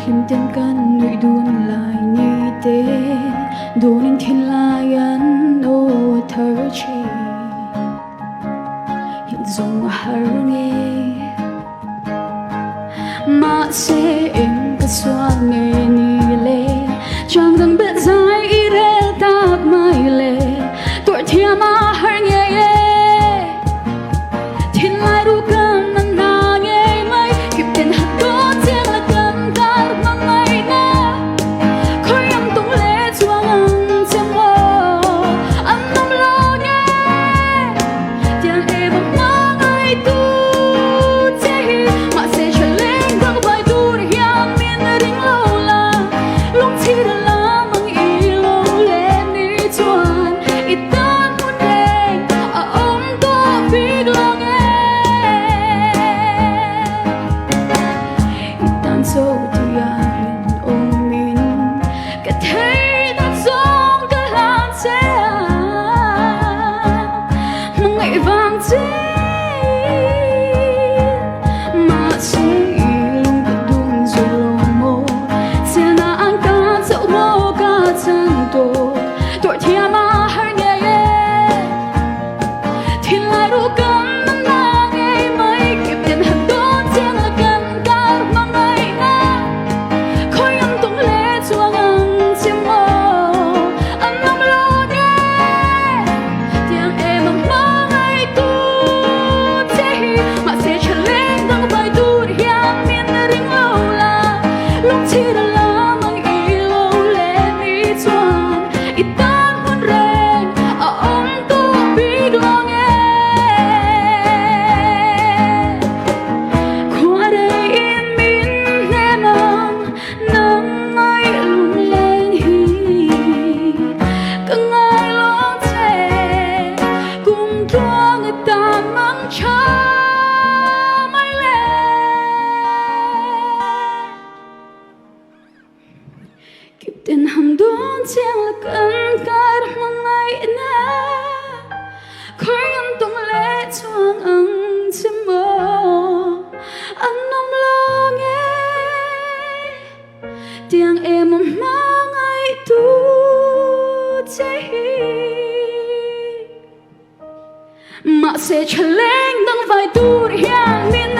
lim ten kan nui dun lai ni te donin thin lai an o thar chi hiện zong har nghe mà sẽ em cả xóa nghe ni lệ chẳng gần biết dài ý rê tap mai lệ tuổi thia mà har nghe thiên lai ru kan nang na nghe mai kịp tiền hạt có tiếng là cần ta mang mai na khói âm tung lệ chuang ang chém mơ anh nằm lo nghe tiếng em mang ai tu chế mà sẽ trở lêngang vai tu hiam miên ring lâu la lúc chi đã la mang ý lâu lên đi chuan ít tan muốn đen ở ôm to vì lo nghe ít tan sâu thì ai ôm mình cả thấy nó giống cái làn xe mang ngày vàng trên mà sẽ luôn bị đun rồi lòng mồ sẽ là anh ta dẫu mô cả chân tổ tuổi thia mà har nghe thiên lai ru kan nang na nghe mai kịp tiền hẳn đón tiếng là cần ta mang ngày na khói âm tung lệ chuang ang chém mơ anh nằm lo nghe tiếng em mang ai tu chế mà sẽ trở lên đang vai tu hiam miên ring lâu la lúc chi đã la mang ý lâu lên đi chuan ít tan muốn rèn ở ôm tu biết lo nghe qua đây yên min nghe mang nắng mai lung lên hi cả ngày lo che cùng cho người ta mang cha mai lên kịp tiền hầm đón tiếng là cần cả mang ngày na khói âm tung lệ chuang ang chém mơ anh nằm lo nghe tiếng em mang ai tu chế mà sẽ trở lên đang vai tu hiam miên